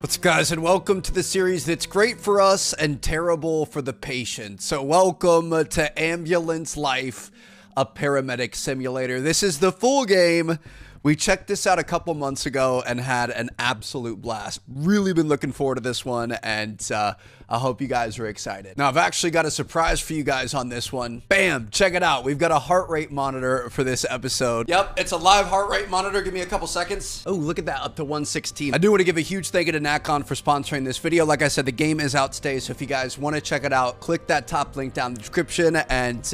What's up, guys, and welcome to the series that's great for us and terrible for the patient. So welcome to Ambulance Life, a paramedic simulator. This is the full game. We checked this out a couple months ago and had an absolute blast. Really been looking forward to this one, and I hope you guys are excited. Now, I've actually got a surprise for you guys on this one. Bam! Check it out. We've got a heart rate monitor for this episode. Yep, it's a live heart rate monitor. Give me a couple seconds. Oh, look at that, up to 116. I do want to give a huge thank you to Nakon for sponsoring this video. Like I said, the game is out today, so if you guys want to check it out, click that top link down in the description, and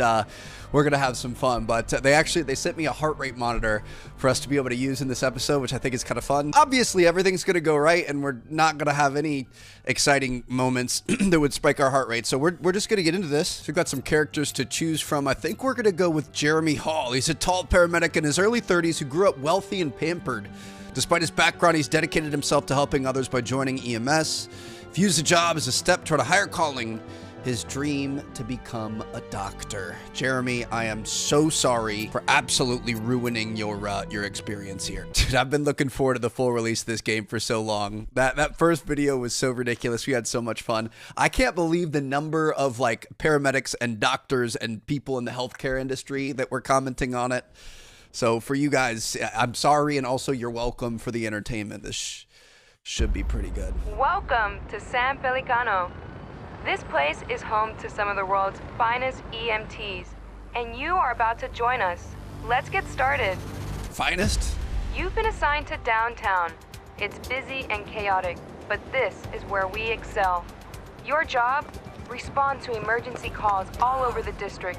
we're gonna have some fun. But they sent me a heart rate monitor for us to be able to use in this episode, which I think is kind of fun. Obviously, everything's gonna go right, and we're not gonna have any exciting moments that would spike our heart rate. So we're just gonna get into this. So we've got some characters to choose from. I think we're gonna go with Jeremy Hall. He's a tall paramedic in his early 30s who grew up wealthy and pampered. Despite his background, he's dedicated himself to helping others by joining EMS. Views the job as a step toward a higher calling, his dream to become a doctor. Jeremy, I am so sorry for absolutely ruining your experience here. Dude, I've been looking forward to the full release of this game for so long. That first video was so ridiculous. We had so much fun. I can't believe the number of like paramedics and doctors and people in the healthcare industry that were commenting on it. So for you guys, I'm sorry, and also you're welcome for the entertainment. This should be pretty good. Welcome to San Pelicano. This place is home to some of the world's finest EMTs, and you are about to join us. Let's get started. Finest? You've been assigned to downtown. It's busy and chaotic, but this is where we excel. Your job? Respond to emergency calls all over the district.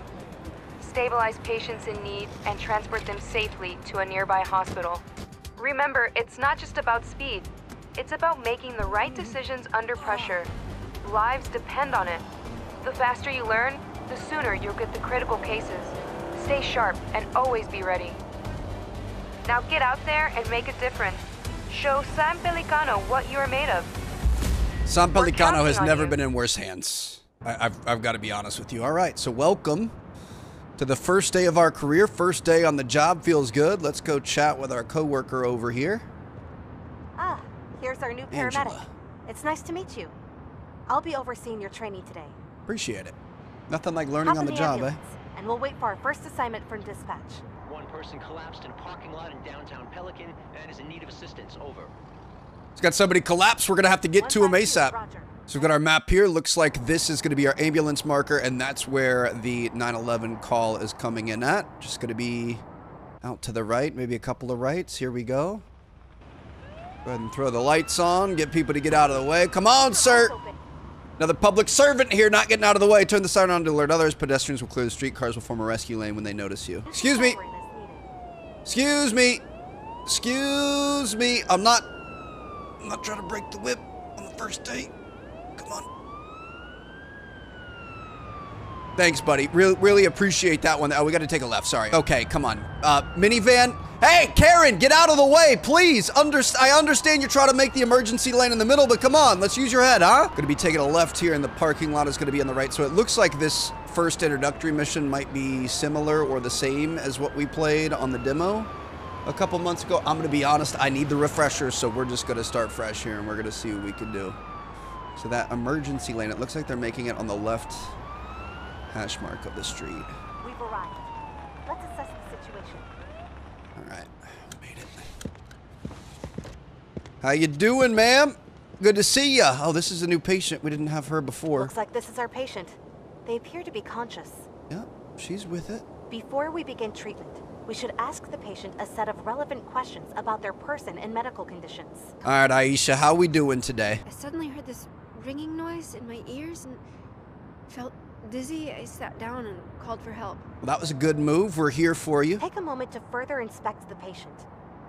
Stabilize patients in need and transport them safely to a nearby hospital. Remember, it's not just about speed. It's about making the right decisions under pressure. Lives depend on it. The faster you learn, the sooner you'll get the critical cases. Stay sharp and always be ready. Now get out there and make a difference. Show San Pelicano what you are made of. San Pelicano has never been in worse hands. I've got to be honest with you. All right, so welcome to the first day of our career. First day on the job. Feels good. Let's go chat with our coworker over here. Ah, here's our new paramedic. Angela. It's nice to meet you. I'll be overseeing your training today. Appreciate it. Nothing like learning on the job, eh? And we'll wait for our first assignment from dispatch. One person collapsed in a parking lot in downtown Pelican and is in need of assistance. Over. It's got somebody collapsed. We're going to have to get to him ASAP. Roger. So we've got our map here. Looks like this is going to be our ambulance marker, and that's where the 911 call is coming in at. Just going to be out to the right, maybe a couple of rights. Here we go. Go ahead and throw the lights on, get people to get out of the way. Come on, sir. Another public servant here, not getting out of the way. Turn the siren on to alert others. Pedestrians will clear the street. Cars will form a rescue lane when they notice you. Excuse me. Excuse me. Excuse me. I'm not trying to break the whip on the first date. Come on. Thanks, buddy. Really appreciate that one. Oh, we got to take a left. Sorry. Okay, come on. Minivan. Hey, Karen, get out of the way, please. I understand you're trying to make the emergency lane in the middle, but come on, let's use your head, huh? Gonna be taking a left here, and the parking lot is gonna be on the right. So it looks like this first introductory mission might be similar or the same as what we played on the demo a couple months ago. I'm gonna be honest, I need the refresher, so we're just gonna start fresh here, and we're gonna see what we can do. So that emergency lane, it looks like they're making it on the left hash mark of the street. We've arrived. Let's assess the situation. All right, made it. How you doing, ma'am? Good to see ya. Oh, this is a new patient. We didn't have her before. Looks like this is our patient. They appear to be conscious. Yeah, she's with it. Before we begin treatment, we should ask the patient a set of relevant questions about their person and medical conditions. All right, Aisha, how we doing today? I suddenly heard this ringing noise in my ears and felt dizzy. I sat down and called for help. Well, that was a good move. We're here for you. Take a moment to further inspect the patient.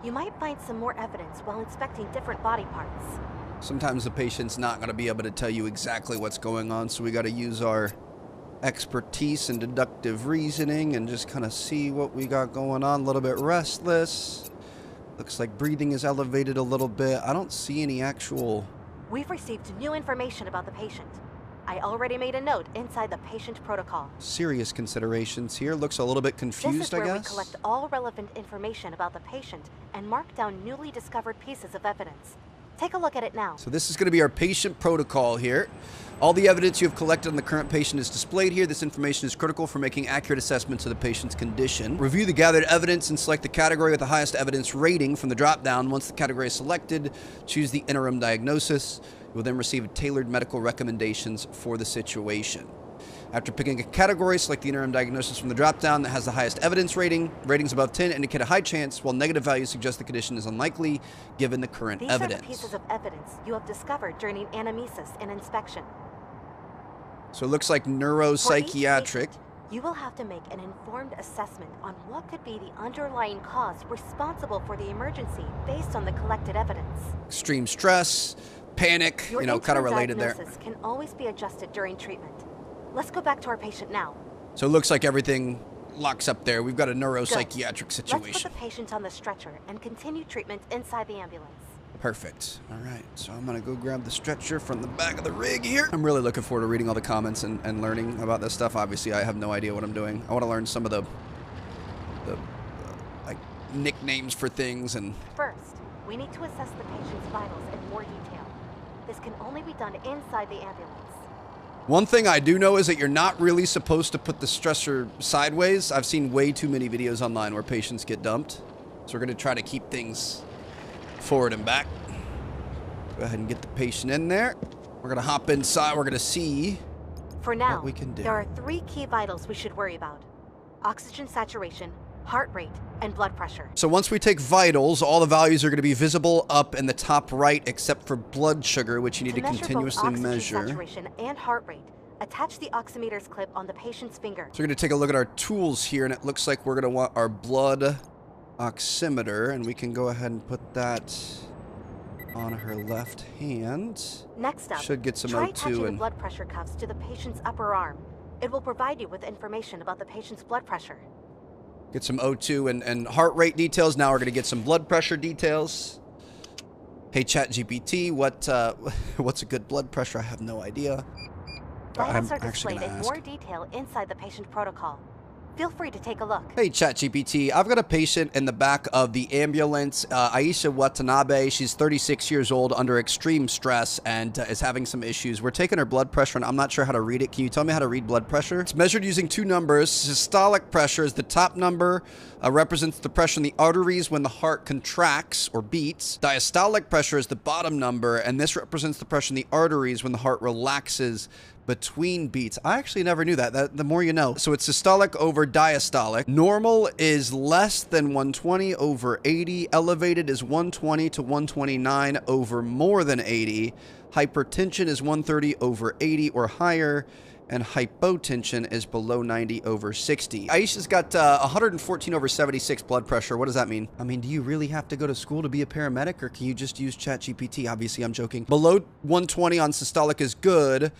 You might find some more evidence while inspecting different body parts. Sometimes the patient's not going to be able to tell you exactly what's going on, so we got to use our expertise and deductive reasoning and just kind of see what we got going on. A little bit restless. Looks like breathing is elevated a little bit. I don't see any actual... We've received new information about the patient. I already made a note inside the patient protocol. Serious considerations here. Looks a little bit confused, This is where I we guess. collect all relevant information about the patient and mark down newly discovered pieces of evidence. Take a look at it now. So this is going to be our patient protocol here. All the evidence you have collected on the current patient is displayed here. This information is critical for making accurate assessments of the patient's condition. Review the gathered evidence and select the category with the highest evidence rating from the drop-down. Once the category is selected, choose the interim diagnosis. You will then receive tailored medical recommendations for the situation. After picking a category, select the interim diagnosis from the drop-down that has the highest evidence rating. Ratings above 10 indicate a high chance, while negative values suggest the condition is unlikely given the current evidence. These are the pieces of evidence you have discovered during anamnesis and inspection. So it looks like For each neuropsychiatric. patient, you will have to make an informed assessment on what could be the underlying cause responsible for the emergency based on the collected evidence. Extreme stress, panic, Your kind of related there. diagnosis can always be adjusted during treatment. Let's go back to our patient now. So it looks like everything locks up there. We've got a neuropsychiatric Let's put situation. the patient on the stretcher and continue treatment inside the ambulance. Perfect. All right, so I'm going to go grab the stretcher from the back of the rig here. I'm really looking forward to reading all the comments and learning about this stuff. Obviously, I have no idea what I'm doing. I want to learn some of the like nicknames for things and... First, we need to assess the patient's vitals in more detail. This can only be done inside the ambulance. One thing I do know is that you're not really supposed to put the stressor sideways. I've seen way too many videos online where patients get dumped. So we're going to try to keep things forward and back. Go ahead and get the patient in there. We're going to hop inside. We're going to see For now, what we can do. there are 3 key vitals we should worry about: oxygen saturation, heart rate, and blood pressure. So once we take vitals, all the values are going to be visible up in the top right, except for blood sugar, which you need to continuously both oxygen measure. saturation and heart rate, attach the oximeter's clip on the patient's finger. So we're going to take a look at our tools here, and it looks like we're going to want our blood oximeter, and we can go ahead and put that on her left hand. Next up, Should get some try O2 attaching the and... blood pressure cuffs to the patient's upper arm. It will provide you with information about the patient's blood pressure. Get some O2 and heart rate details. Now we're going to get some blood pressure details. Hey, ChatGPT, what's a good blood pressure? I have no idea. Vitals are actually displayed going to in ask. more detail inside the patient protocol. Feel free to take a look. Hey, ChatGPT, I've got a patient in the back of the ambulance, Aisha Watanabe. She's 36 years old, under extreme stress, and is having some issues. We're taking her blood pressure, and I'm not sure how to read it. Can you tell me how to read blood pressure? It's measured using 2 numbers. Systolic pressure is the top number, represents the pressure in the arteries when the heart contracts or beats. Diastolic pressure is the bottom number, and this represents the pressure in the arteries when the heart relaxes between beats. I actually never knew that. The more you know. So it's systolic over diastolic. Normal is less than 120 over 80. Elevated is 120 to 129 over more than 80. Hypertension is 130 over 80 or higher. And hypotension is below 90 over 60. Aisha's got 114 over 76 blood pressure. What does that mean? I mean, do you really have to go to school to be a paramedic, or can you just use ChatGPT? Obviously, I'm joking. Below 120 on systolic is good.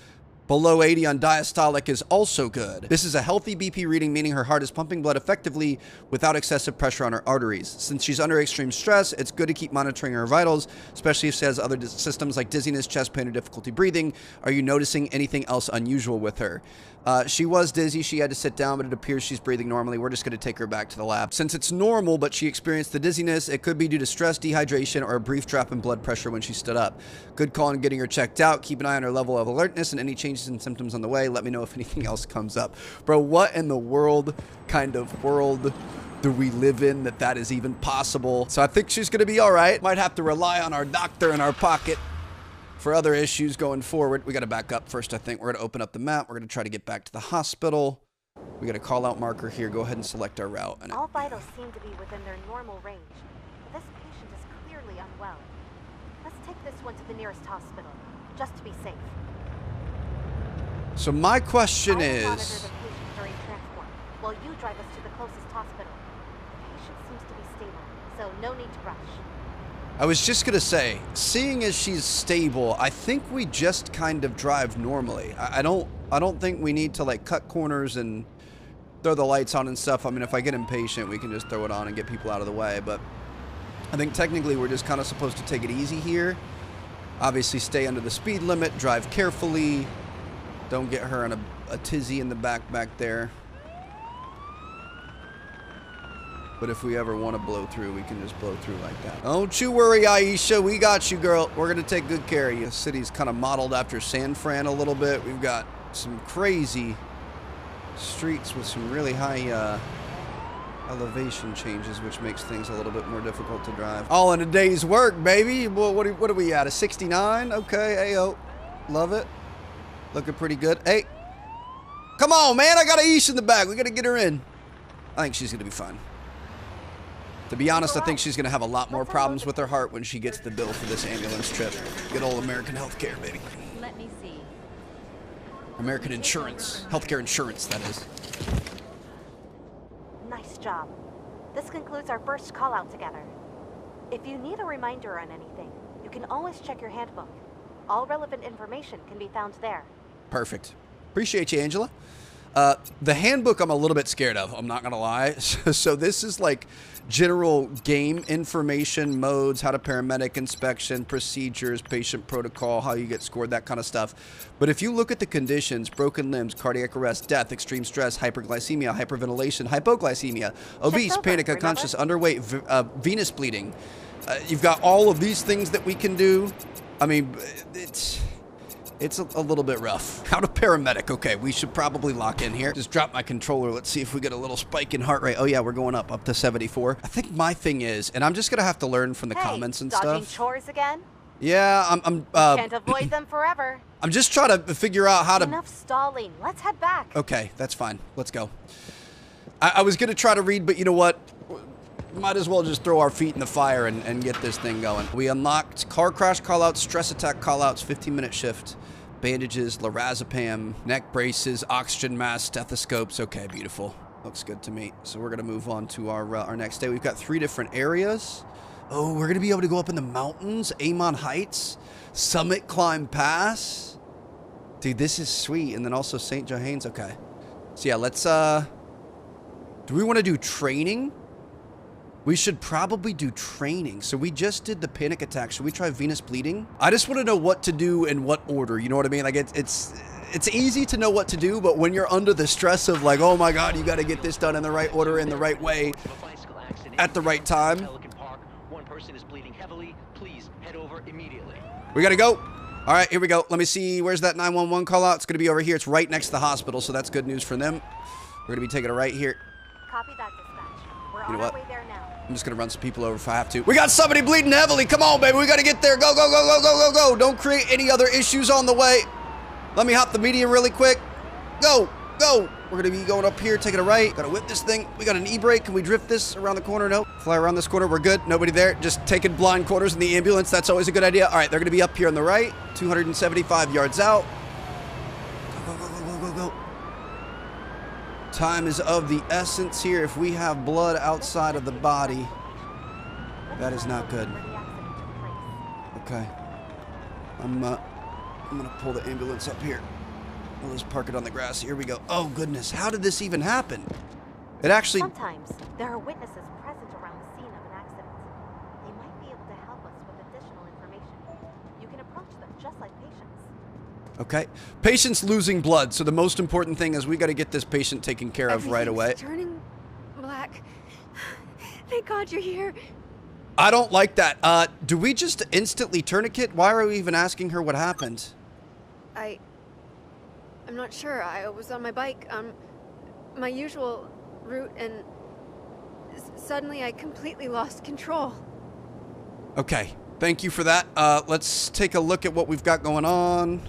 Below 80 on diastolic is also good. This is a healthy BP reading, meaning her heart is pumping blood effectively without excessive pressure on her arteries. Since she's under extreme stress, it's good to keep monitoring her vitals, especially if she has other systems like dizziness, chest pain, or difficulty breathing. Are you noticing anything else unusual with her? She was dizzy. She had to sit down, but it appears she's breathing normally. We're just going to take her back to the lab. Since it's normal, but she experienced the dizziness, it could be due to stress, dehydration, or a brief drop in blood pressure when she stood up. Good call on getting her checked out. Keep an eye on her level of alertness and any changes in symptoms on the way. Let me know if anything else comes up. Bro, what in the world kind of world do we live in that is even possible? So I think she's going to be all right. Might have to rely on our doctor in our pocket for other issues going forward. We got to back up first, I think. We're going to open up the map. We're going to try to get back to the hospital. We got a call-out marker here. Go ahead and select our route. And All vitals seem to be within their normal range. This patient is clearly unwell. Let's take this one to the nearest hospital, just to be safe. so my question I will monitor is... the patient during transport, while you drive us to the closest hospital. The patient seems to be stable, so no need to rush. I was just going to say, seeing as she's stable, I think we just kind of drive normally. I don't think we need to like cut corners and throw the lights on and stuff. I mean, if I get impatient, we can just throw it on and get people out of the way. But I think technically we're just kind of supposed to take it easy here. Obviously stay under the speed limit, drive carefully. Don't get her in a tizzy in the back there. But if we ever want to blow through, we can just blow through like that. Don't you worry, Aisha. We got you, girl. We're going to take good care of you. The city's kind of modeled after San Fran a little bit. We've got some crazy streets with some really high elevation changes, which makes things a little bit more difficult to drive. All in a day's work, baby. Well, what are we at? A 69? Okay, ayo. Love it. Looking pretty good. Hey. Come on, man. I got Aisha in the back. We got to get her in. I think she's going to be fine. To be honest, I think she's going to have a lot more problems with her heart when she gets the bill for this ambulance trip. Good old American healthcare, baby. Let me see. American insurance. Healthcare insurance, that is. Nice job. This concludes our first call out together. If you need a reminder on anything, you can always check your handbook. All relevant information can be found there. Perfect. Appreciate you, Angela. The handbook I'm a little bit scared of, I'm not going to lie. So this is like general game information, modes, how to paramedic inspection, procedures, patient protocol, how you get scored, that kind of stuff. But if you look at the conditions, broken limbs, cardiac arrest, death, extreme stress, hyperglycemia, hyperventilation, hypoglycemia, obese, panic, unconscious, underweight, venous bleeding, you've got all of these things that we can do. I mean, it's a little bit rough. How to paramedic. Okay, we should probably lock in here. Just drop my controller. Let's see if we get a little spike in heart rate. Oh yeah, we're going up to 74. I think my thing is, and I'm just gonna have to learn from the comments and dodging stuff. Chores again? Yeah, Can't avoid them forever. I'm just trying to figure out how to. Enough stalling. Let's head back. Okay, that's fine. Let's go. I was gonna try to read, but you know what? Might as well just throw our feet in the fire and get this thing going. We unlocked car crash callouts, stress attack callouts, 15-minute shift, bandages, lorazepam, neck braces, oxygen mask, stethoscopes. Okay, beautiful. Looks good to me. So we're gonna move on to our next day. We've got 3 different areas. Oh, we're gonna be able to go up in the mountains, Amon Heights, Summit Climb Pass. Dude, this is sweet. And then also St. Johannes. Okay. So yeah, let's do we want to do training? We should probably do training. So we just did the panic attack. Should we try venous bleeding? I just want to know what to do in what order. You know what I mean? Like it's easy to know what to do, but when you're under the stress of like, oh my God, you got to get this done in the right order, in the right way, at the right time. One person is bleeding heavily. Please head over immediately. We got to go. All right, here we go. Let me see. Where's that 911 call out? It's going to be over here. It's right next to the hospital, so that's good news for them. We're going to be taking it right here. Copy that, dispatch. We're You on know our what? way there now. I'm just gonna run some people over if I have to. We got somebody bleeding heavily. Come on, baby. We gotta get there. Go, go, go, go, go, go, go. Don't create any other issues on the way. Let me hop the median really quick. Go, go. We're gonna be going up here, taking a right. Gotta whip this thing. We got an e-brake. Can we drift this around the corner? No. Fly around this corner. We're good. Nobody there. Just taking blind corners in the ambulance. That's always a good idea. All right, they're gonna be up here on the right. 275 yards out. Go, go, go, go, go, go, go. Time is of the essence here. If we have blood outside of the body, that is not good. Okay. I'm gonna pull the ambulance up here. We'll just park it on the grass. Here we go. Oh goodness, how did this even happen? It actually... Sometimes there are witnesses present around the scene of an accident. They might be able to help us with additional information. You can approach them just like patients. Okay. Patient's losing blood, so the most important thing is we got to get this patient taken care of right away. Everything's turning black. Thank God you're here. I don't like that. Do we just instantly tourniquet? Why are we even asking her what happened? I'm not sure. I was on my bike, my usual route, and suddenly I completely lost control. Okay. Thank you for that. Let's take a look at what we've got going on.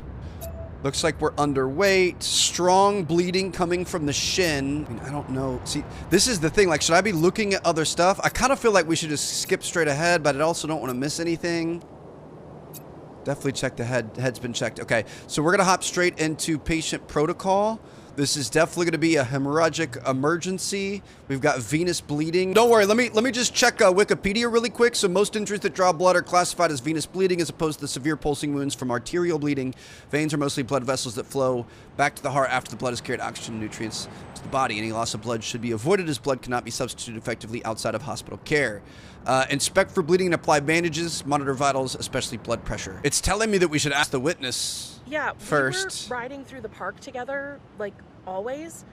Looks like we're underweight. Strong bleeding coming from the shin. I mean, I don't know. See, this is the thing. Like, should I be looking at other stuff? I kind of feel like we should just skip straight ahead, but I also don't want to miss anything. Definitely check the head. Head's been checked. Okay, so we're going to hop straight into patient protocol. This is definitely going to be a hemorrhagic emergency. We've got venous bleeding. Don't worry, let me just check Wikipedia really quick. So most injuries that draw blood are classified as venous bleeding as opposed to severe pulsing wounds from arterial bleeding. Veins are mostly blood vessels that flow back to the heart after the blood has carried oxygen and nutrients to the body. Any loss of blood should be avoided as blood cannot be substituted effectively outside of hospital care. Inspect for bleeding and apply bandages. Monitor vitals, especially blood pressure. It's telling me that we should ask the witness. Yeah, first. we were riding through the park together, like always.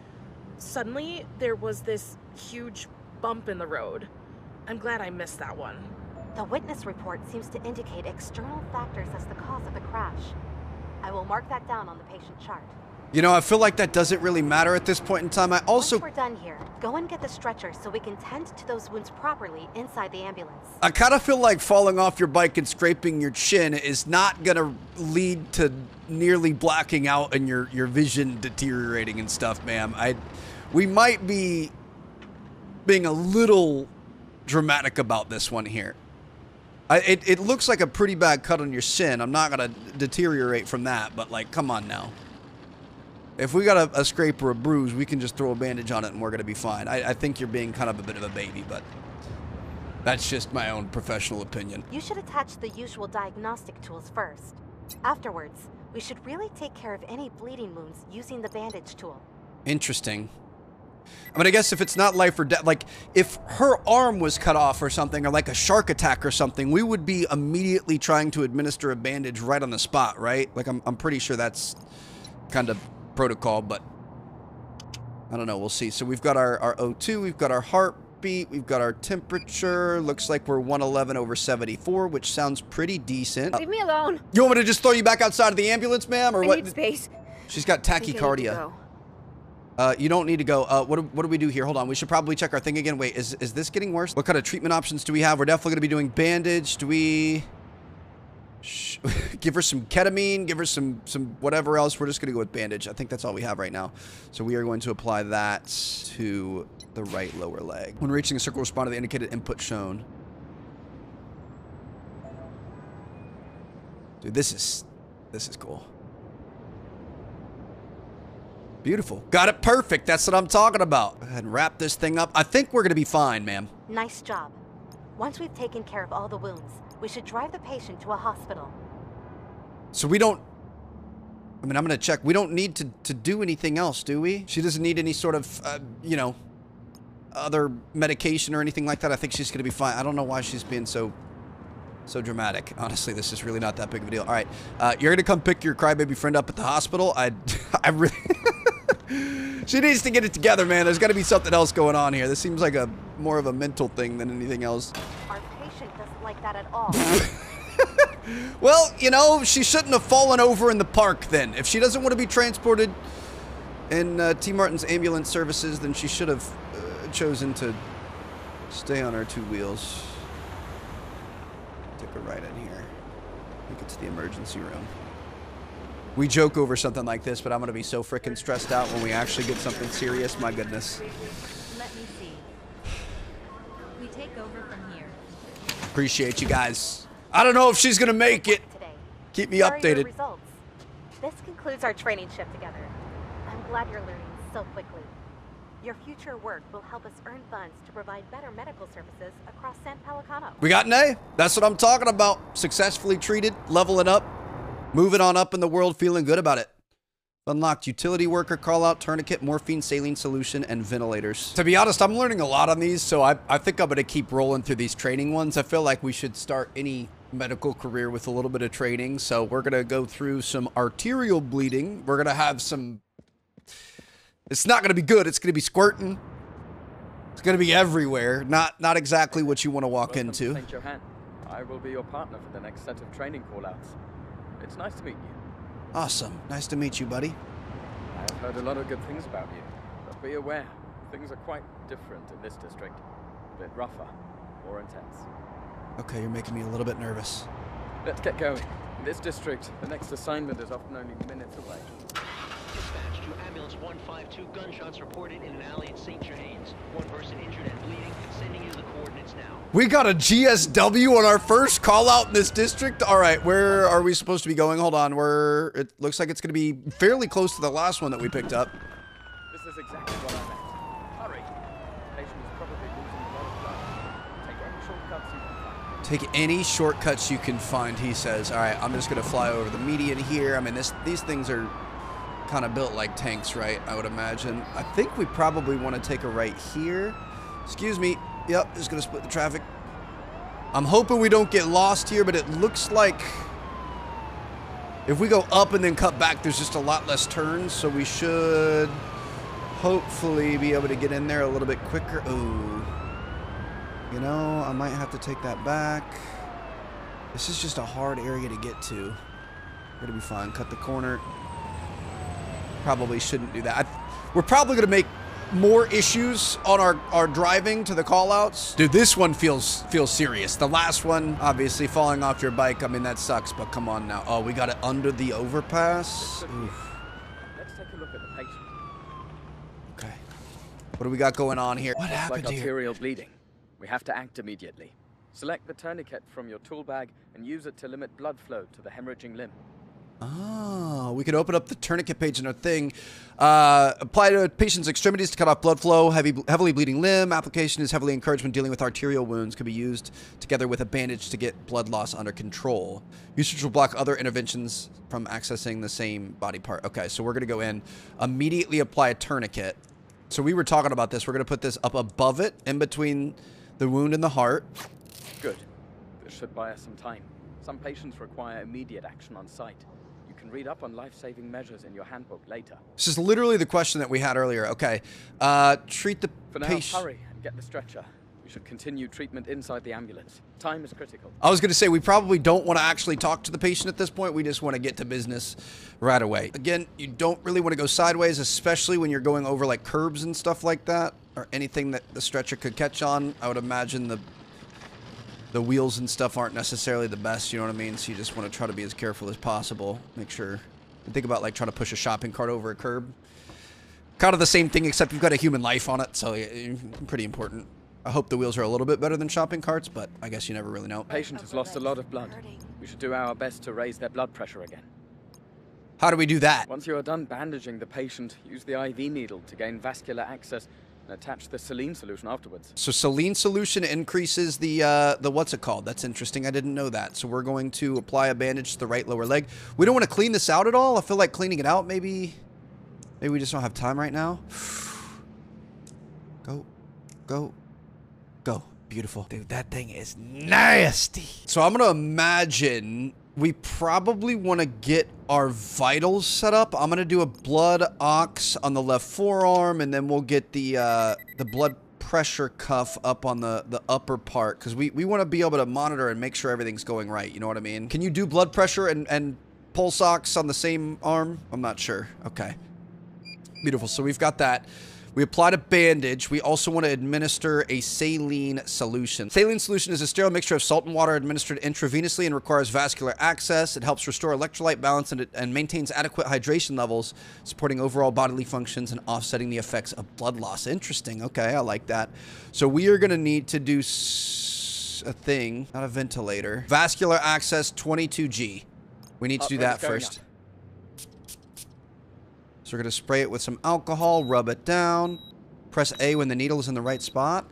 Suddenly, there was this huge bump in the road. I'm glad I missed that one. The witness report seems to indicate external factors as the cause of the crash. I will mark that down on the patient chart. You know, I feel like that doesn't really matter at this point in time. I also... Once we're done here, go and get the stretcher so we can tend to those wounds properly inside the ambulance. I kind of feel like falling off your bike and scraping your chin is not going to lead to nearly blacking out and your vision deteriorating and stuff, ma'am. We might be being a little dramatic about this one here. It looks like a pretty bad cut on your shin. I'm not going to deteriorate from that, but like, come on now. If we got a scrape or a bruise, we can just throw a bandage on it and we're going to be fine. I think you're being kind of a bit of a baby, but that's just my own professional opinion. You should attach the usual diagnostic tools first. Afterwards, we should really take care of any bleeding wounds using the bandage tool. Interesting. I mean, I guess if it's not life or death, like if her arm was cut off or something, or like a shark attack or something, we would be immediately trying to administer a bandage right on the spot, right? Like I'm pretty sure that's kind of protocol, but I don't know. We'll see. So we've got our O2, we've got our heartbeat, we've got our temperature. Looks like we're 111/74, which sounds pretty decent. Leave me alone. You want me to just throw you back outside of the ambulance, ma'am, or I what? need space. She's got tachycardia. You don't need to go. What do we do here? Hold on. We should probably check our thing again. Wait, is this getting worse? What kind of treatment options do we have? We're definitely going to be doing bandage. Do we give her some ketamine? Give her some whatever else? We're just going to go with bandage. I think that's all we have right now. So we are going to apply that to the right lower leg. When reaching a circle, respond to the indicated input shown. Dude, this is cool. Beautiful. Got it perfect. That's what I'm talking about. Go ahead and wrap this thing up. I think we're going to be fine, ma'am. Nice job. Once we've taken care of all the wounds, we should drive the patient to a hospital. So we don't... I mean, I'm going to check. We don't need to do anything else, do we? She doesn't need any sort of, you know, other medication or anything like that. I think she's going to be fine. I don't know why she's being so dramatic. Honestly, this is really not that big of a deal. All right. You're going to come pick your crybaby friend up at the hospital. I really... She needs to get it together, man. There's got to be something else going on here. This seems like more of a mental thing than anything else. Our patient doesn't like that at all. Well, you know, she shouldn't have fallen over in the park then. If she doesn't want to be transported in T. Martin's ambulance services, then she should have chosen to stay on her two wheels. Take a right in here. Make it to the emergency room. We joke over something like this, but I'm going to be so freaking stressed out when we actually get something serious. My goodness. Let me see. We take over from here. Appreciate you guys. I don't know if she's going to make it. Keep me Here are your updated. results. This concludes our training shift together. I'm glad you're learning so quickly. Your future work will help us earn funds to provide better medical services across San Pelicano. We got an A. That's what I'm talking about. Successfully treated, leveling up. Moving on up in the world, feeling good about it. Unlocked utility worker call out, tourniquet, morphine, saline solution, and ventilators. To be honest, I'm learning a lot on these, so I think I'm going to keep rolling through these training ones. I feel like we should start any medical career with a little bit of training. So we're going to go through some arterial bleeding. We're going to have some... It's not going to be good. It's going to be squirting. It's going to be everywhere. Not exactly what you want to walk into. St. Johann. I will be your partner for the next set of training call-outs. It's nice to meet you. Awesome. Nice to meet you, buddy. I have heard a lot of good things about you, but be aware, things are quite different in this district. A bit rougher, more intense. Okay, you're making me a little bit nervous. Let's get going. In this district, the next assignment is often only minutes away. Dispatch to ambulance 152. Gunshots reported in an alley at St. John's. One person injured and bleeding. Sending you the coordinates now. We got a GSW on our first call out in this district. All right, where are we supposed to be going? Hold on. It looks like it's going to be fairly close to the last one that we picked up. This is exactly what I meant. Hurry. The patient is probably losing a lot of blood. Take any shortcuts you can find. Take any shortcuts you can find, he says. All right, I'm just going to fly over the median here. I mean, these things are kind of built like tanks, right? I would imagine. I think we probably want to take a right here. Excuse me. Yep, just going to split the traffic. I'm hoping we don't get lost here, but it looks like if we go up and then cut back, there's just a lot less turns, so we should hopefully be able to get in there a little bit quicker. Ooh. You know, I might have to take that back. This is just a hard area to get to. We're gonna be fine. Cut the corner. Probably shouldn't do that. We're probably gonna make more issues on our driving to the callouts. Dude, this one feels serious. The last one, obviously falling off your bike. I mean, that sucks, but come on now. Oh, we got it under the overpass. Oof. Let's take a look at the patient. Okay. What do we got going on here? What Looks happened like here? arterial bleeding. We have to act immediately. Select the tourniquet from your tool bag and use it to limit blood flow to the hemorrhaging limb. Oh, we could open up the tourniquet page in our thing. Apply to patient's extremities to cut off blood flow. Heavily bleeding limb. Application is heavily encouraged when dealing with arterial wounds. Could be used together with a bandage to get blood loss under control. Usage will block other interventions from accessing the same body part. Okay, so we're going to go in, immediately apply a tourniquet. So we were talking about this. We're going to put this up above it, in between the wound and the heart. Good. This should buy us some time. Some patients require immediate action on site. You can read up on life-saving measures in your handbook later. This is literally the question that we had earlier. Okay. Treat the For now, patient. hurry and get the stretcher. We should continue treatment inside the ambulance. Time is critical. I was going to say, we probably don't want to actually talk to the patient at this point. We just want to get to business right away. Again, you don't really want to go sideways, especially when you're going over like curbs and stuff like that, or anything that the stretcher could catch on. I would imagine the wheels and stuff aren't necessarily the best, you know what I mean? So you just want to try to be as careful as possible. Make sure. Think about like trying to push a shopping cart over a curb. Kind of the same thing, except you've got a human life on it, so pretty important. I hope the wheels are a little bit better than shopping carts, but I guess you never really know. Patient has lost a lot of blood. We should do our best to raise their blood pressure again. How do we do that? Once you are done bandaging the patient, use the IV needle to gain vascular access and attach the saline solution afterwards. So saline solution increases the what's it called? That's interesting. I didn't know that. So we're going to apply a bandage to the right lower leg. We don't want to clean this out at all. I feel like cleaning it out maybe we just don't have time right now. Go. Go. Go. Beautiful. Dude, that thing is nasty. So I'm going to imagine we probably want to get our vitals set up. I'm going to do a blood ox on the left forearm, and then we'll get the blood pressure cuff up on the upper part, because we want to be able to monitor and make sure everything's going right. You know what I mean? Can you do blood pressure and pulse ox on the same arm? I'm not sure. Okay. Beautiful. So we've got that. We applied a bandage. We also want to administer a saline solution. Saline solution is a sterile mixture of salt and water administered intravenously and requires vascular access. It helps restore electrolyte balance and maintains adequate hydration levels, supporting overall bodily functions and offsetting the effects of blood loss. Interesting. Okay, I like that. So we are going to need to do a thing, not a ventilator. Vascular access 22G. We need to do that first. So we're going to spray it with some alcohol, rub it down, press A when the needle is in the right spot.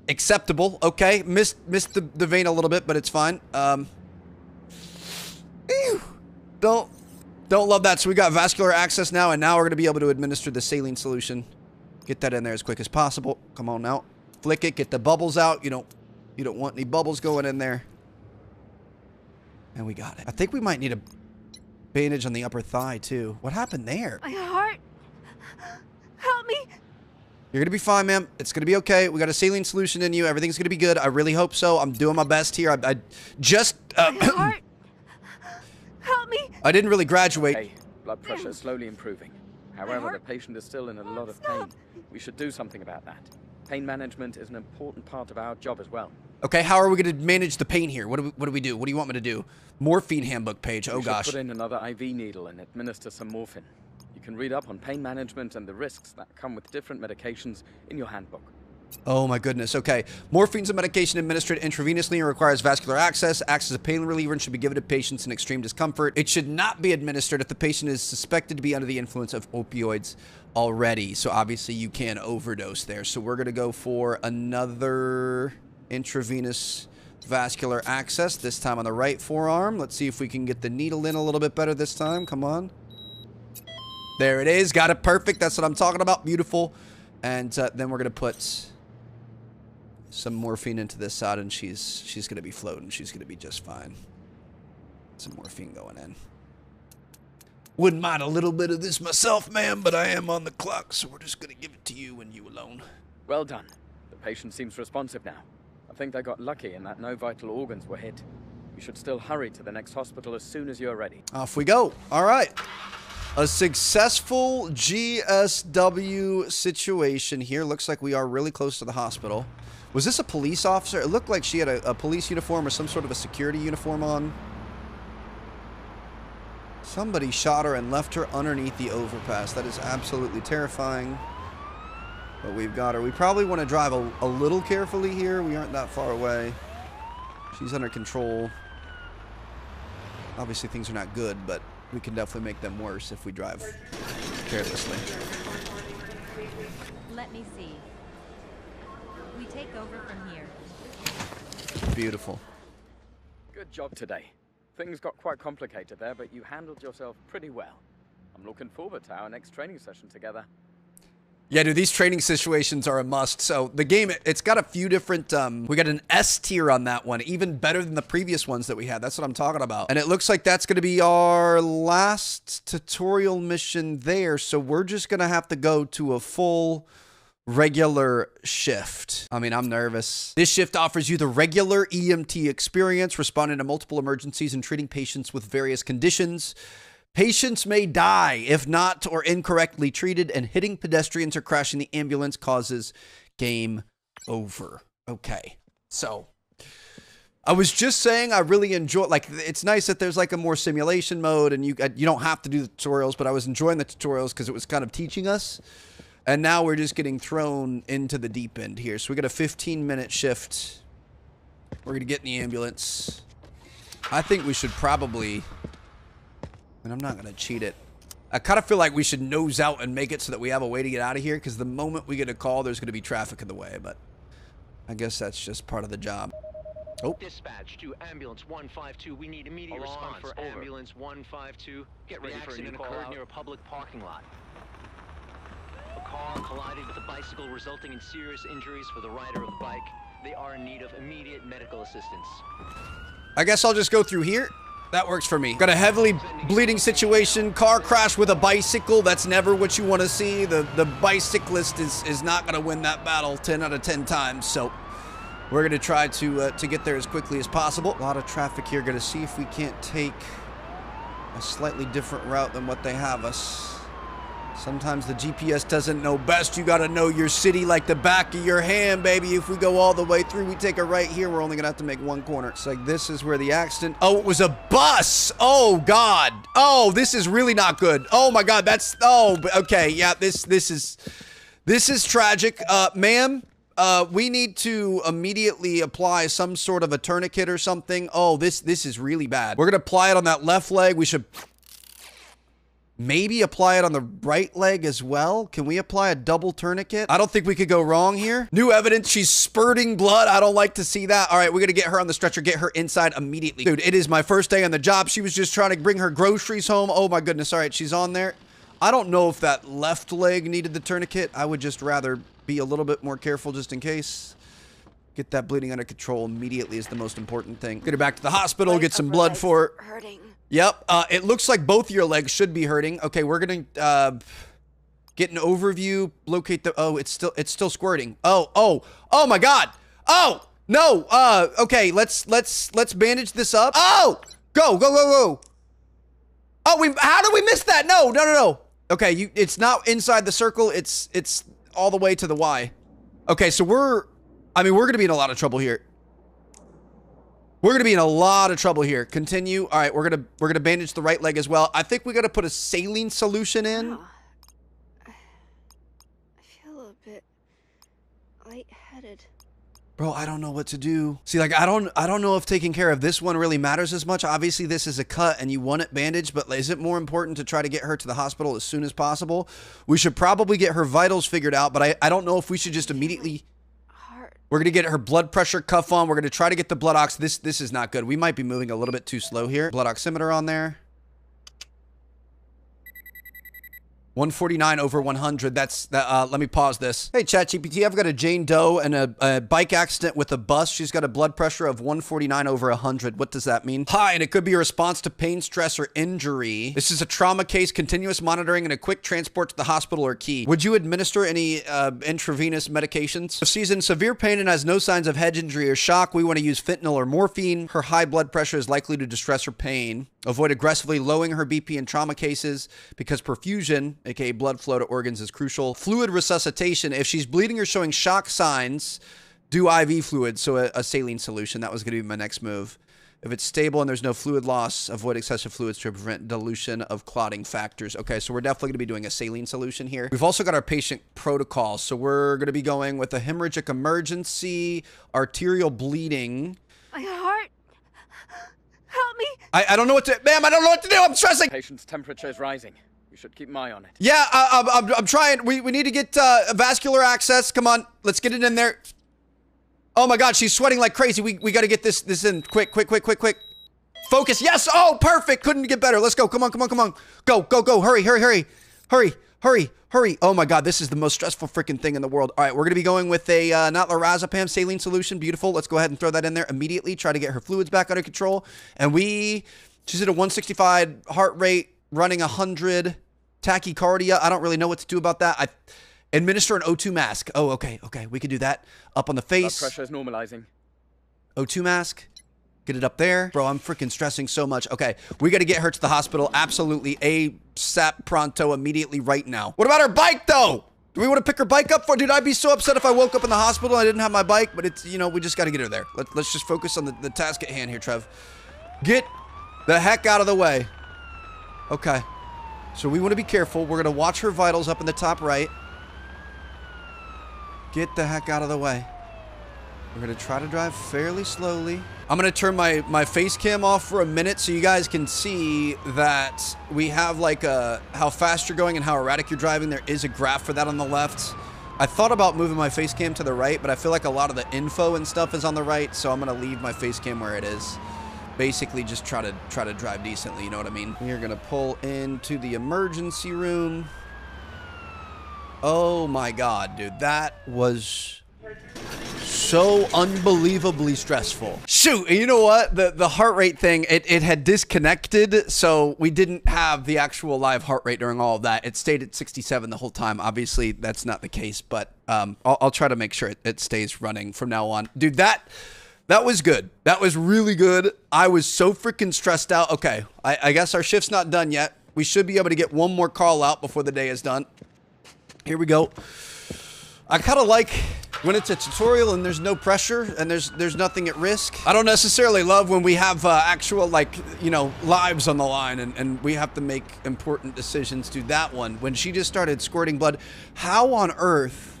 Acceptable. Okay, missed the vein a little bit, but it's fine. Ew. Don't love that. So we got vascular access now, and now we're going to be able to administer the saline solution. Get that in there as quick as possible. Come on now. Flick it, get the bubbles out. You don't want any bubbles going in there. And we got it. I think we might need a bandage on the upper thigh too. What happened there? My heart. Help me. You're gonna be fine, ma'am. It's gonna be okay. We got a saline solution in you. Everything's gonna be good. I really hope so. I'm doing my best here. I just My heart. Help me. I didn't really graduate. Hey, blood pressure is slowly improving. However, the patient is still in a lot of pain. We should do something about that. Pain management is an important part of our job as well. Okay, how are we going to manage the pain here? What do we do? What do you want me to do? Morphine handbook page. Oh, gosh. Put in another IV needle and administer some morphine. You can read up on pain management and the risks that come with different medications in your handbook. Oh, my goodness. Okay. Morphine's a medication administered intravenously and requires vascular access. Acts as a pain reliever and should be given to patients in extreme discomfort. It should not be administered if the patient is suspected to be under the influence of opioids already. So, obviously, you can overdose there. So, we're going to go for another intravenous vascular access, this time on the right forearm. Let's see if we can get the needle in a little bit better this time. Come on. There it is. Got it perfect. That's what I'm talking about. Beautiful. And then we're going to put some morphine into this side, and she's going to be floating. She's going to be just fine. Some morphine going in. Wouldn't mind a little bit of this myself, ma'am, but I am on the clock, so we're just going to give it to you and you alone. Well done. The patient seems responsive now. think they got lucky in that no vital organs were hit. You should still hurry to the next hospital as soon as you're ready. Off we go. All right. A successful GSW situation here. Looks like we are really close to the hospital. Was this a police officer? It looked like she had a police uniform or some sort of a security uniform on. Somebody shot her and left her underneath the overpass. That is absolutely terrifying. But we've got her. We probably want to drive a little carefully here. We aren't that far away. She's under control. Obviously, things are not good, but we can definitely make them worse if we drive carelessly. Let me see. We take over from here. Beautiful. Good job today. Things got quite complicated there, but you handled yourself pretty well. I'm looking forward to our next training session together. Yeah, dude, these training situations are a must. So the game, it's got a few different, we got an S tier on that one, even better than the previous ones that we had. That's what I'm talking about. And it looks like that's going to be our last tutorial mission there. So we're just going to have to go to a full regular shift. I mean, I'm nervous. This shift offers you the regular EMT experience, responding to multiple emergencies and treating patients with various conditions. Patients may die if not or incorrectly treated, and hitting pedestrians or crashing the ambulance causes game over. Okay, so I was just saying I really enjoy, like, it's nice that there's like a more simulation mode and you don't have to do the tutorials, but I was enjoying the tutorials because it was kind of teaching us. And now we're just getting thrown into the deep end here. So we got a 15-minute shift. We're going to get in the ambulance. I think we should probably... And I'm not going to cheat it. I kind of feel like we should nose out and make it so that we have a way to get out of here, because the moment we get a call, there's going to be traffic in the way. But I guess that's just part of the job. Oh. Dispatch to ambulance 152. We need immediate response for ambulance 152. Get ready for a new call. The accident occurred near a public parking lot. A car collided with a bicycle, resulting in serious injuries for the rider of the bike. They are in need of immediate medical assistance. I guess I'll just go through here. That works for me. Got a heavily bleeding situation. Car crash with a bicycle. That's never what you want to see. The bicyclist is not going to win that battle 10 out of 10 times. So we're going to try to get there as quickly as possible. A lot of traffic here. Going to see if we can't take a slightly different route than what they have us. Sometimes the GPS doesn't know best. You got to know your city like the back of your hand, baby. If we go all the way through, we take a right here. We're only going to have to make one corner. It's like this is where the accident... Oh, it was a bus. Oh, God. Oh, this is really not good. Oh, my God. That's... Oh, okay. Yeah, this is tragic. Ma'am, we need to immediately apply some sort of a tourniquet or something. Oh, this is really bad. We're going to apply it on that left leg. We should... maybe apply it on the right leg as well. Can we apply a double tourniquet? I don't think we could go wrong here. New evidence. She's spurting blood. I don't like to see that. All right, we're going to get her on the stretcher. Get her inside immediately. Dude, it is my first day on the job. She was just trying to bring her groceries home. Oh, my goodness. All right, she's on there. I don't know if that left leg needed the tourniquet. I would just rather be a little bit more careful just in case. Get that bleeding under control immediately is the most important thing. Get her back to the hospital. Get some blood for her. Hurting. Yep, it looks like both of your legs should be hurting. Okay, we're gonna get an overview, locate the... Oh, it's still squirting. Oh my God! Oh no! Okay, let's bandage this up. Oh, go! Oh, how did we miss that? No. Okay, it's not inside the circle. It's all the way to the Y. Okay, so we're gonna be in a lot of trouble here. We're going to be in a lot of trouble here. Continue. All right, we're going to bandage the right leg as well. I think we got to put a saline solution in. Oh, I feel a bit lightheaded. Bro, I don't know what to do. See, like I don't know if taking care of this one really matters as much. Obviously, this is a cut and you want it bandaged, but is it more important to try to get her to the hospital as soon as possible? We should probably get her vitals figured out, but I don't know if we should just immediately... We're going to get her blood pressure cuff on. We're going to try to get the blood ox. This is not good. We might be moving a little bit too slow here. Blood oximeter on there. 149 over 100. Let me pause this. Hey, ChatGPT, I've got a Jane Doe and a bike accident with a bus. She's got a blood pressure of 149 over 100. What does that mean? Hi, and it could be a response to pain, stress, or injury. This is a trauma case. Continuous monitoring and a quick transport to the hospital are key. Would you administer any intravenous medications? If she's in severe pain and has no signs of head injury or shock, we want to use fentanyl or morphine. Her high blood pressure is likely to distress her pain. Avoid aggressively lowering her BP in trauma cases because perfusion, aka blood flow to organs, is crucial. Fluid resuscitation. If she's bleeding or showing shock signs, do IV fluid, so a saline solution. That was going to be my next move. If it's stable and there's no fluid loss, avoid excessive fluids to prevent dilution of clotting factors. Okay, so we're definitely going to be doing a saline solution here. We've also got our patient protocol. So we're going to be going with a hemorrhagic emergency, arterial bleeding. My heart. Help me. I don't know what to... Ma'am, I don't know what to do. I'm stressing. Patient's temperature is rising. You should keep an eye on it. Yeah, I'm trying. We need to get vascular access. Come on. Let's get it in there. Oh my God, she's sweating like crazy. We got to get this in. Quick. Focus. Yes. Oh, perfect. Couldn't get better. Let's go. Come on. Go. Hurry. Oh my God, this is the most stressful freaking thing in the world. All right, we're going to be going with a not lorazepam saline solution. Beautiful. Let's go ahead and throw that in there immediately. Try to get her fluids back under control. And she's at a 165 heart rate, running 100, tachycardia. I don't really know what to do about that. Administer an O2 mask. Oh, okay. We could do that. Up on the face. Blood pressure is normalizing. O2 mask. Get it up there. Bro, I'm freaking stressing so much. Okay, we got to get her to the hospital. Absolutely. ASAP pronto, immediately, right now. What about her bike, though? Do we want to pick her bike up for? Dude, I'd be so upset if I woke up in the hospital and I didn't have my bike, but it's, we just got to get her there. Let's just focus on the task at hand here, Trev. Get the heck out of the way. Okay. So we want to be careful. We're going to watch her vitals up in the top right. Get the heck out of the way. We're going to try to drive fairly slowly. I'm going to turn my face cam off for a minute so you guys can see that we have like how fast you're going and how erratic you're driving. There is a graph for that on the left. I thought about moving my face cam to the right, but I feel like a lot of the info and stuff is on the right, so I'm going to leave my face cam where it is. Basically just try to drive decently, you know what I mean? You're going to pull into the emergency room. Oh my God, dude, that was so unbelievably stressful. Shoot, and you know what? The heart rate thing, it had disconnected, so we didn't have the actual live heart rate during all of that. It stayed at 67 the whole time. Obviously, that's not the case, but I'll try to make sure it stays running from now on. Dude, that was good. That was really good. I was so freaking stressed out. Okay, I guess our shift's not done yet. We should be able to get one more call out before the day is done. Here we go. I kind of like when it's a tutorial and there's no pressure and there's nothing at risk. I don't necessarily love when we have actual, like, lives on the line and we have to make important decisions. To that one, when she just started squirting blood, how on earth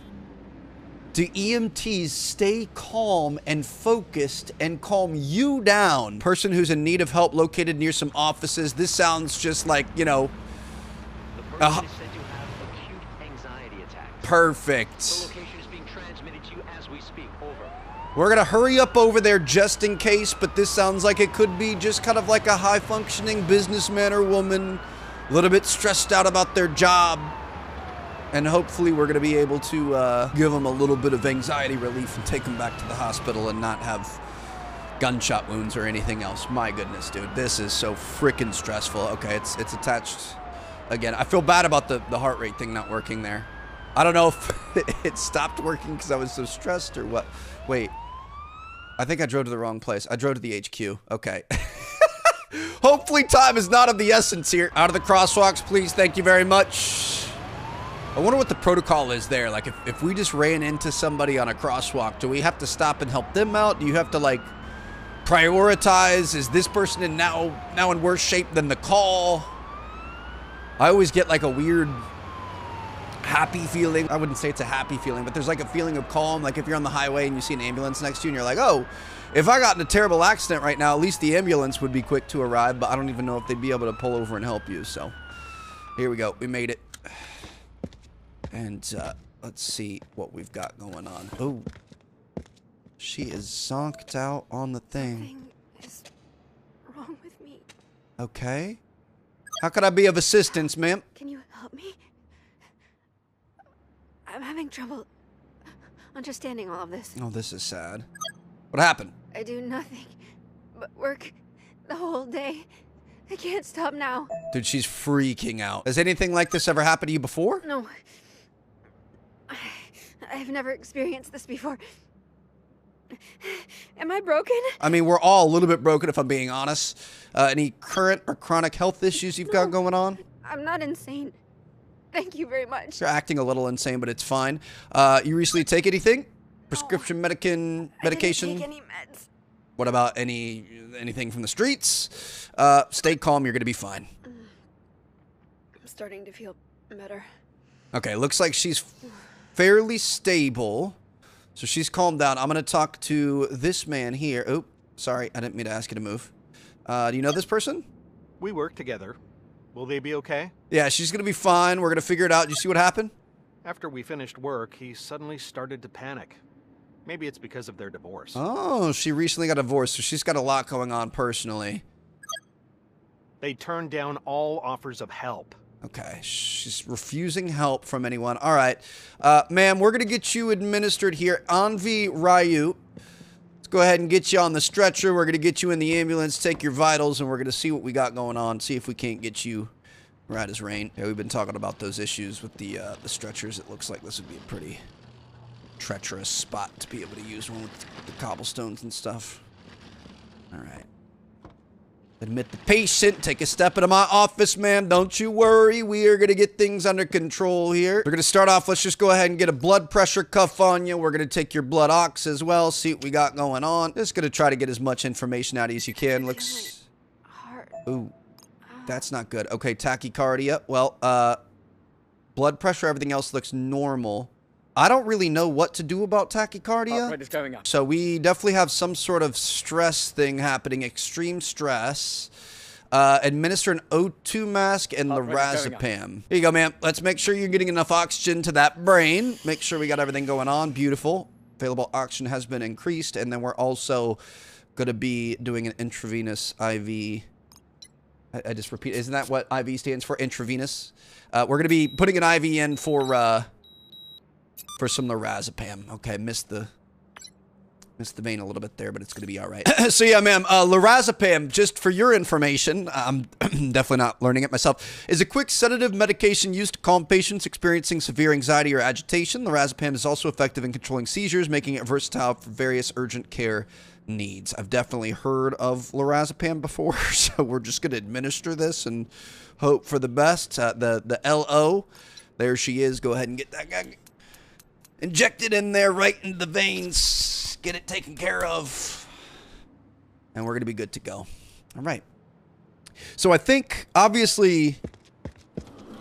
do EMTs stay calm and focused and calm you down? Person who's in need of help located near some offices. This sounds just like, perfect. The location is being transmitted to you as we speak. Over. We're gonna hurry up over there just in case, but this sounds like it could be just kind of like a high-functioning businessman or woman, a little bit stressed out about their job, and hopefully we're gonna be able to give them a little bit of anxiety relief and take them back to the hospital and not have gunshot wounds or anything else. My goodness, dude, this is so freaking stressful. Okay, it's attached again. I feel bad about the heart rate thing not working there. I don't know if it stopped working because I was so stressed or what. Wait, I think I drove to the wrong place. I drove to the HQ. Okay. Hopefully time is not of the essence here. Out of the crosswalks, please. Thank you very much. I wonder what the protocol is there. Like, if we just ran into somebody on a crosswalk, do we have to stop and help them out? Do you have to, like, prioritize? Is this person now in worse shape than the call? I always get, like, a weird happy feeling. I wouldn't say it's a happy feeling, but there's like a feeling of calm. Like if you're on the highway and you see an ambulance next to you and you're like, oh, if I got in a terrible accident right now, at least the ambulance would be quick to arrive, but I don't even know if they'd be able to pull over and help you. So here we go. We made it. And let's see what we've got going on. Oh, she is zonked out on the thing. Something is wrong with me. Okay. How could I be of assistance, ma'am? Can you help me? I'm having trouble understanding all of this. Oh, this is sad. What happened? I do nothing but work the whole day. I can't stop now. Dude, she's freaking out. Has anything like this ever happened to you before? No. I've never experienced this before. Am I broken? I mean, we're all a little bit broken, if I'm being honest. Any current or chronic health issues you've got going on? I'm not insane. Thank you very much. You're acting a little insane, but it's fine. You recently take anything? Prescription medication? I didn't take any meds. What about anything from the streets? Stay calm, you're gonna be fine. I'm starting to feel better. Okay, looks like she's fairly stable. So she's calmed down. I'm gonna talk to this man here. Oh, sorry, I didn't mean to ask you to move. Do you know this person? We work together. Will they be okay? Yeah, she's gonna be fine. We're gonna figure it out. Did you see what happened? After we finished work, he suddenly started to panic. Maybe it's because of their divorce. Oh, she recently got divorced, so she's got a lot going on personally. They turned down all offers of help. Okay, she's refusing help from anyone. All right, ma'am, we're gonna get you administered here. Anvi Ryu. Let's go ahead and get you on the stretcher. We're gonna get you in the ambulance, take your vitals, and we're gonna see what we got going on. See if we can't get you right as rain. Yeah, we've been talking about those issues with the stretchers. It looks like this would be a pretty treacherous spot to be able to use one with the cobblestones and stuff. All right. Admit the patient. Take a step into my office, ma'am. Don't you worry. We are going to get things under control here. We're going to start off. Let's just go ahead and get a blood pressure cuff on you. We're going to take your blood ox as well. See what we got going on. Just going to try to get as much information out of you as you can. Looks... Ooh. That's not good. Okay, tachycardia. Well, blood pressure, everything else looks normal. I don't really know what to do about tachycardia. Heart rate is going up. So we definitely have some sort of stress thing happening, extreme stress. Administer an O2 mask and lorazepam. Here you go, ma'am. Let's make sure you're getting enough oxygen to that brain. Make sure we got everything going on. Beautiful. Available oxygen has been increased. And then we're also going to be doing an intravenous IV. I just repeat. Isn't that what IV stands for? Intravenous. We're going to be putting an IV in for some lorazepam. Okay, missed the vein a little bit there, but it's going to be all right. So yeah, ma'am, lorazepam, just for your information, I'm definitely not learning it myself, is a quick sedative medication used to calm patients experiencing severe anxiety or agitation. Lorazepam is also effective in controlling seizures, making it versatile for various urgent care needs. I've definitely heard of lorazepam before, so we're just going to administer this and hope for the best. The LO, there she is. Go ahead and get that guy. Inject it in there right into the veins. Get it taken care of. And we're going to be good to go. All right. So I think, obviously,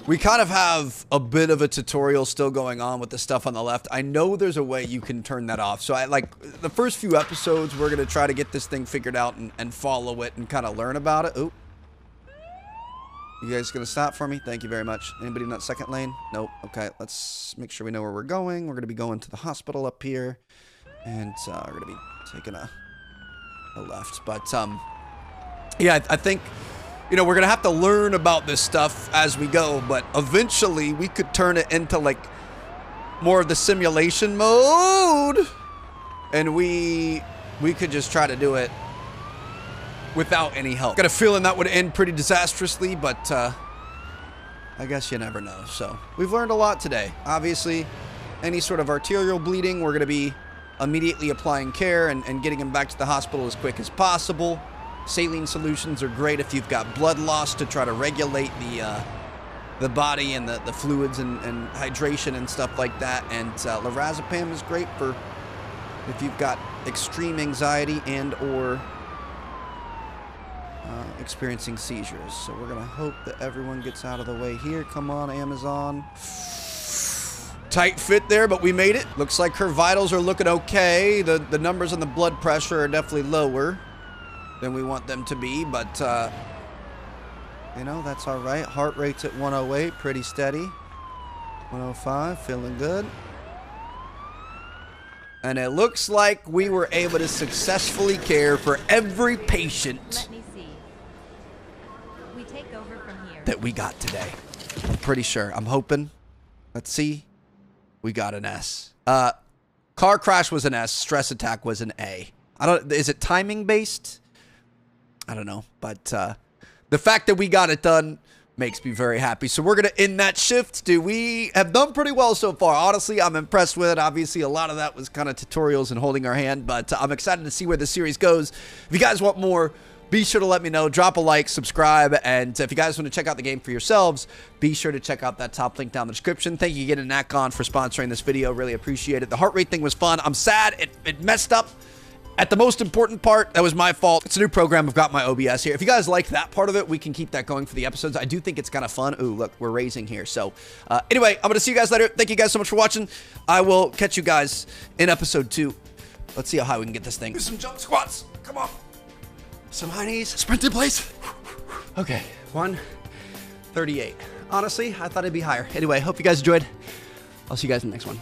we kind of have a bit of a tutorial still going on with the stuff on the left. I know there's a way you can turn that off. So the first few episodes, we're going to try to get this thing figured out and follow it and kind of learn about it. Ooh. You guys gonna stop for me? Thank you very much. Anybody in that second lane? Nope. Okay, let's make sure we know where we're going. We're gonna be going to the hospital up here. And we're gonna be taking a left. But yeah, I think, you know, we're gonna have to learn about this stuff as we go, but eventually we could turn it into like more of the simulation mode. And we could just try to do it without any help. Got a feeling that would end pretty disastrously, but I guess you never know. So we've learned a lot today. Obviously, any sort of arterial bleeding, we're going to be immediately applying care and getting him back to the hospital as quick as possible. Saline solutions are great if you've got blood loss to try to regulate the body and the fluids and hydration and stuff like that. And lorazepam is great for if you've got extreme anxiety and or experiencing seizures. So we're gonna hope that everyone gets out of the way here. Come on, Amazon. Tight fit there, but we made it. Looks like her vitals are looking okay. The numbers on the blood pressure are definitely lower than we want them to be, but you know, that's all right. Heart rate's at 108, pretty steady. 105, feeling good. And it looks like we were able to successfully care for every patient. Let me see. We take over from here. That we got today. I'm pretty sure. I'm hoping. Let's see. we got an S. Car crash was an S. Stress attack was an A. Is it timing based? I don't know. But the fact that we got it done makes me very happy. So we're going to end that shift, dude. We have done pretty well so far. Honestly, I'm impressed with it. Obviously, a lot of that was kind of tutorials and holding our hand, but I'm excited to see where the series goes. If you guys want more, be sure to let me know. Drop a like, subscribe, and if you guys want to check out the game for yourselves, be sure to check out that top link down in the description. Thank you again to Natcon for sponsoring this video. Really appreciate it. The heart rate thing was fun. I'm sad it messed up at the most important part. That was my fault. It's a new program. I've got my OBS here. If you guys like that part of it, we can keep that going for the episodes. I do think it's kind of fun. Ooh, look, we're raising here. So anyway, I'm going to see you guys later. Thank you guys so much for watching. I will catch you guys in episode 2. Let's see how high we can get this thing. Do some jump squats. Come on. Some high knees. Sprint in place. Okay, 138. Honestly, I thought it'd be higher. Anyway, hope you guys enjoyed. I'll see you guys in the next one.